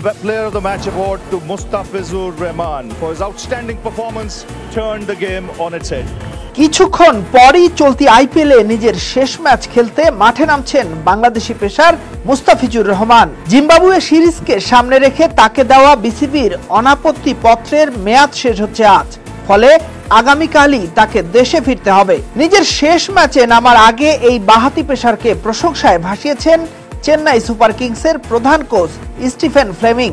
Player of the Match award to Mustafizur Rahman for his outstanding performance, turned the game on its head. কিছুক্ষণ পরই চলতি আইপিএলে নিজের শেষ ম্যাচ খেলতে মাঠে নামছেন বাংলাদেশি পেসার মুস্তাফিজুর রহমান। জিম্বাবুয়ে সিরিজকে সামনে রেখে তাকে দেওয়া বিসিবির অনাপত্তি পত্রের মেয়াদ শেষ হচ্ছে আজ, ফলে আগামীকালই তাকে দেশে ফিরতে হবে। নিজের শেষ ম্যাচে নামার আগে এই বাঁহাতি পেসারকে প্রশংসায় ভাসিয়েছেন চেন্নাই সুপার কিংসের প্রধান কোচ স্টিফেন ফ্লেমিং।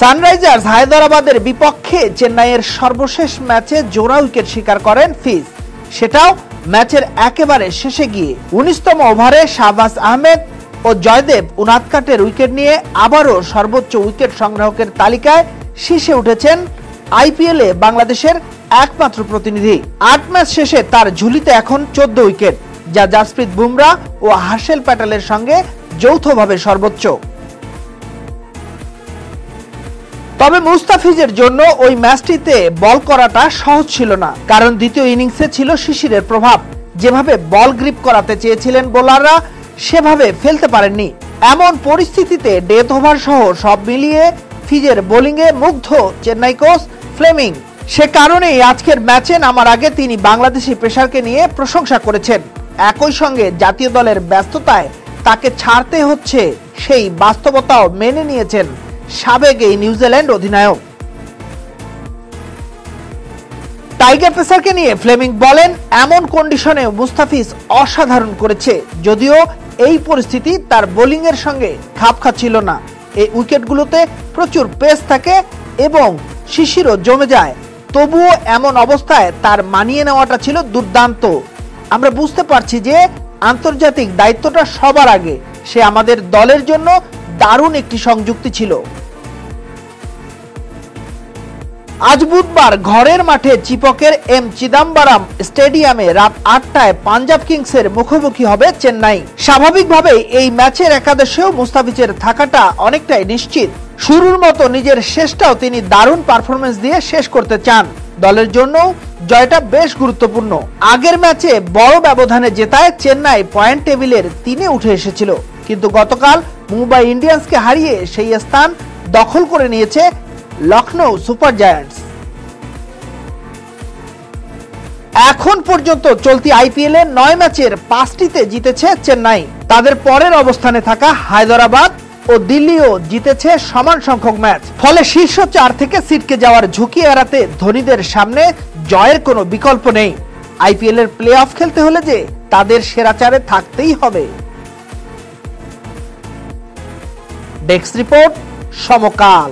সানরাইজার্স হায়দরাবাদের বিপক্ষে চেন্নাইয়ের সর্বশেষ ম্যাচে জোড়া উইকেট শিকার করেন ফিজ, সেটাও ম্যাচের একেবারে শেষে গিয়ে। 19তম ওভারে শাহবাজ আহমেদ ও জয়দেব উনাদকাটের উইকেট নিয়ে আবারও সর্বোচ্চ উইকেট সংগ্রাহকের তালিকায় শীর্ষে উঠেছেন আইপিএলে বাংলাদেশের একমাত্র প্রতিনিধি। 8 ম্যাচ শেষে তার ঝুলিতে এখন 14 উইকেট, যা জাসপ্রীত বুমরা ও হার্শেল প্যাটেলের সঙ্গে যৌথভাবে সর্বোচ্চ। তবে মুস্তাফিজের জন্য ওই ম্যাচটিতে বল করাটা সহজ ছিল না, কারণ দ্বিতীয় ইনিংসে ছিল শিশিরের প্রভাব। যেভাবে বল গ্রিপ করাতে চেয়েছিলেন বোলাররা, সেভাবে ফেলতে পারেননি। এমন পরিস্থিতিতে ডেথ ওভার সহ সব মিলিয়ে ফিজের বোলিংয়ে মুগ্ধ চেন্নাই কোচ ফ্লেমিং। সে কারণেই আজকের ম্যাচে নামার আগে তিনি বাংলাদেশি পেসারকে নিয়ে প্রশংসা করেছেন। একই সঙ্গে জাতীয় দলের ব্যস্ততায় তাকে ছাড়তে হচ্ছে সেই বাস্তবতাও মেনে নিয়েছেন সাবেক এই নিউজিল্যান্ড অধিনায়ক। টাইগার পেসারকে নিয়ে ফ্লেমিং বলেন, এমন কন্ডিশনে মুস্তাফিজ অসাধারণ করেছে। যদিও এই পরিস্থিতি তার বোলিং এর সঙ্গে খাপ খাচ্ছিল না। এই উইকেটগুলোতে প্রচুর পেস থাকে এবং শিশিরও জমে যায়, তবুও এমন অবস্থায় তার মানিয়ে নেওয়াটা ছিল দুর্দান্ত। আমরা বুঝতে পারছি যে আন্তর্জাতিক দায়িত্বটা সবার আগে। সে আমাদের দলের জন্য দারুণ একটি সংযুক্তি ছিল। আজ বুধবার ঘরের মাঠে চিপকের এম চিদাম্বরম স্টেডিয়ামে রাত 8টায় পাঞ্জাব কিংসের মুখোমুখি হবে চেন্নাই। স্বাভাবিকভাবেই এই ম্যাচের একাদশেও মুস্তাফিজের থাকাটা অনেকটাই নিশ্চিত। শুরুর মতো নিজের শেষটাও তিনি দারুণ পারফরমেন্স দিয়ে শেষ করতে চান। দলের জন্য জয়টা বেশ গুরুত্বপূর্ণ। আগের ম্যাচে বড় ব্যবধানে জেতায় চেন্নাই পয়েন্ট টেবিলের 3-এ উঠে এসেছিল, কিন্তু গতকাল মুম্বাই ইন্ডিয়ান্সকে হারিয়ে সেই স্থান দখল করে নিয়েছে লখনৌ সুপার জায়ান্টস। এখন পর্যন্ত চলতি আইপিএলে 9 ম্যাচের 5টিতে জিতেছে চেন্নাই। তাদের পরের অবস্থানে থাকা হায়দরাবাদ ও দিল্লিও জিতেছে সমান সংখ্যক ম্যাচ। ফলে শীর্ষ 4 থেকে ছিটকে যাওয়ার ঝুঁকি এড়াতে ধোনিদের সামনে জয়ের কোনো বিকল্প নেই। আইপিএল এর প্লে অফ খেলতে হলে যে তাদের সেরা 4-এ থাকতেই হবে। ডেস্ক রিপোর্ট, সমকাল।